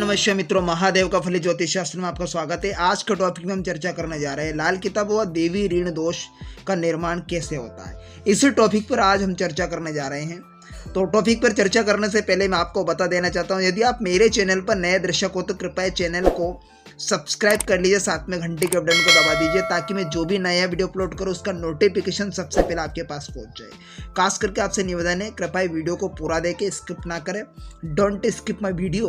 नमस्कार मित्रों, महादेव का फलित ज्योतिष शास्त्र में आपका स्वागत है। आज का टॉपिक में हम चर्चा करने जा रहे हैं लाल किताब व देवी ऋण दोष का निर्माण कैसे होता है। इसी टॉपिक पर आज हम चर्चा करने जा रहे हैं। तो टॉपिक पर चर्चा करने से पहले मैं आपको बता देना चाहता हूं, यदि आप मेरे चैनल पर नए दर्शक हो तो कृपया चैनल को सब्सक्राइब कर लीजिए, साथ में घंटी के बटन को दबा दीजिए ताकि मैं जो भी नया वीडियो अपलोड करूं उसका नोटिफिकेशन सबसे पहले आपके पास पहुंच जाए। खास करके आपसे निवेदन है, कृपया वीडियो को पूरा देखें, स्किप ना करें। Don't skip my video,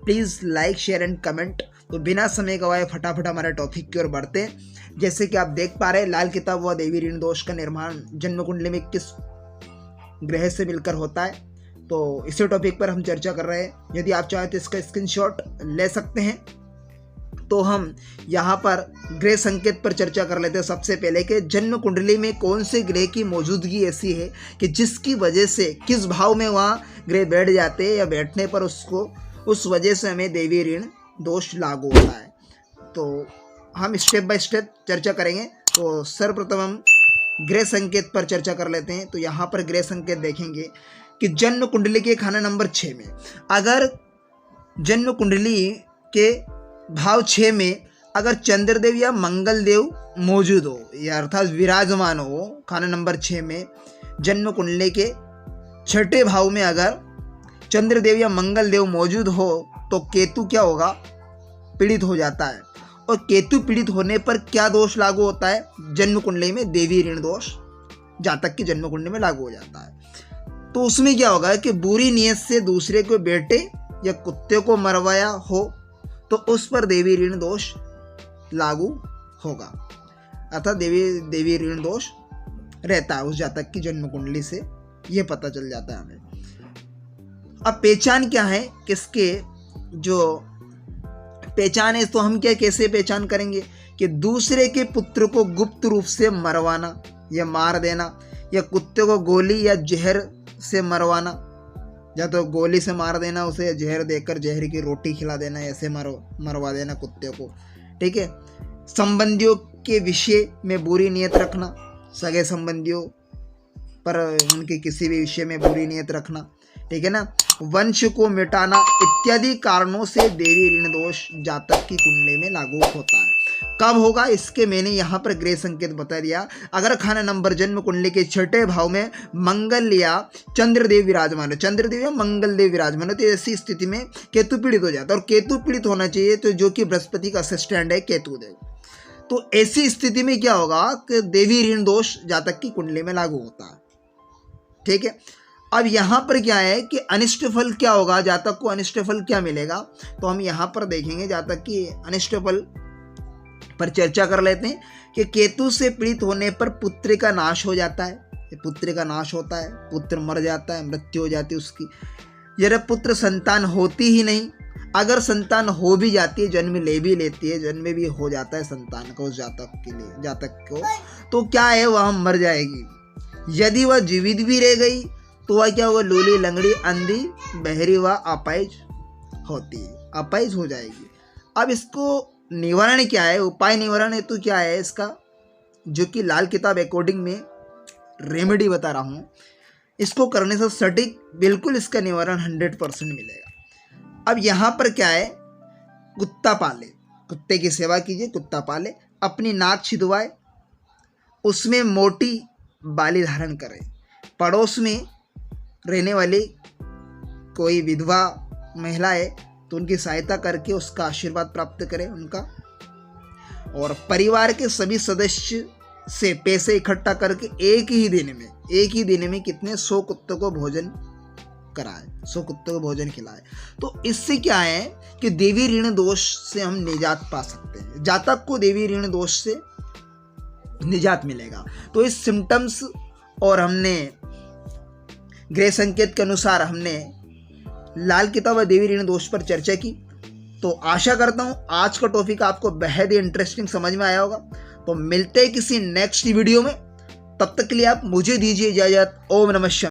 please like share and comment. तो बिना समय गवाए फटाफट हमारे टॉपिक की ओर बढ़ते हैं। जैसे कि आप देख पा रहे हैं, लाल किताब व देवी ऋण दोष का निर्माण जन्म कुंडली में किस ग्रह से मिलकर होता है, तो इसी टॉपिक पर हम चर्चा कर रहे हैं। यदि आप चाहें तो इसका स्क्रीनशॉट ले सकते हैं। तो हम यहाँ पर ग्रह संकेत पर चर्चा कर लेते हैं। सबसे पहले कि जन्म कुंडली में कौन से ग्रह की मौजूदगी ऐसी है कि जिसकी वजह से किस भाव में वहाँ ग्रह बैठ जाते हैं या बैठने पर उसको उस वजह से हमें देवी ऋण दोष लागू होता है। तो हम स्टेप बाय स्टेप चर्चा करेंगे। तो सर्वप्रथम हम ग्रह संकेत पर चर्चा कर लेते हैं। तो यहाँ पर ग्रह संकेत देखेंगे कि जन्म कुंडली के खाना नंबर 6 में अगर जन्म कुंडली के भाव 6 में अगर चंद्रदेव या मंगलदेव मौजूद हो या अर्थात विराजमान हो, खाना नंबर 6 में जन्म कुंडली के 6ठे भाव में अगर चंद्रदेव या मंगलदेव मौजूद हो तो केतु क्या होगा, पीड़ित हो जाता है। और केतु पीड़ित होने पर क्या दोष लागू होता है, जन्म कुंडली में देवी ऋण दोष जातक की जन्म कुंडली में लागू हो जाता है। तो उसमें क्या होगा कि बुरी नीयत से दूसरे को बेटे या कुत्ते को मरवाया हो तो उस पर देवी ऋण दोष लागू होगा, अर्थात देवी ऋण दोष रहता है उस जातक की जन्म कुंडली से, यह पता चल जाता है हमें। अब पहचान क्या है, किसके जो पहचान है, तो हम क्या कैसे पहचान करेंगे कि दूसरे के पुत्र को गुप्त रूप से मरवाना या मार देना, या कुत्ते को गोली या जहर से मरवाना, या तो गोली से मार देना उसे, या जहर देकर जहर की रोटी खिला देना, ऐसे मरवा देना कुत्ते को। ठीक है। संबंधियों के विषय में बुरी नीयत रखना, सगे संबंधियों पर उनके किसी भी विषय में बुरी नीयत रखना, ठीक है ना, वंश को मिटाना इत्यादि कारणों से देवी ऋण दोष जातक की कुंडली में लागू होता है। कब होगा, इसके मैंने यहाँ पर ग्रह संकेत बता दिया। अगर खाना नंबर जन्म कुंडली के 6ठे भाव में मंगल या चंद्रदेव विराजमान हो, चंद्रदेव या मंगलदेव विराजमान हो, तो ऐसी स्थिति में केतु पीड़ित हो जाता है। और केतु पीड़ित होना चाहिए तो जो कि बृहस्पति का असिस्टेंट है केतुदेव। तो ऐसी स्थिति में क्या होगा कि देवी ऋण दोष जातक की कुंडली में लागू होता है। ठीक है। अब यहाँ पर क्या है कि अनिष्ट फल क्या होगा, जातक को अनिष्ट फल क्या मिलेगा, तो हम यहाँ पर देखेंगे जातक की अनिष्ट फल पर चर्चा कर लेते हैं कि केतु से पीड़ित होने पर पुत्र का नाश हो जाता है, पुत्र का नाश होता है, पुत्र मर जाता है, मृत्यु हो जाती है उसकी। यदि पुत्र संतान होती ही नहीं, अगर संतान हो भी जाती है, जन्म ले भी लेती है, जन्म भी हो जाता है संतान का उस जातक के लिए, जातक को, तो क्या है वह मर जाएगी। यदि वह जीवित भी रह गई तो वह क्या होगा, लूली लंगड़ी अंधी बहरी व अपाहिज होती है, अपाहिज हो जाएगी। अब इसको निवारण क्या है, उपाय निवारण है तो क्या है इसका, जो कि लाल किताब अकॉर्डिंग में रेमेडी बता रहा हूँ, इसको करने से सटीक बिल्कुल इसका निवारण 100% मिलेगा। अब यहाँ पर क्या है, कुत्ता पाले, कुत्ते की सेवा कीजिए, कुत्ता पाले, अपनी नाक छिदवाए, उसमें मोटी बाली धारण करें, पड़ोस में रहने वाली कोई विधवा महिला है तो उनकी सहायता करके उसका आशीर्वाद प्राप्त करें उनका, और परिवार के सभी सदस्य से पैसे इकट्ठा करके एक ही दिन में कितने 100 कुत्तों को भोजन कराए, 100 कुत्तों को भोजन खिलाए। तो इससे क्या है कि देवी ऋण दोष से हम निजात पा सकते हैं, जातक को देवी ऋण दोष से निजात मिलेगा। तो इस सिम्टम्स और हमने ग्रह संकेत के अनुसार हमने लाल किताब व देवी ऋण दोष पर चर्चा की। तो आशा करता हूँ आज का टॉपिक आपको बेहद ही इंटरेस्टिंग समझ में आया होगा। तो मिलते हैं किसी नेक्स्ट वीडियो में, तब तक के लिए आप मुझे दीजिए इजाजत। ओम नमः शिवाय।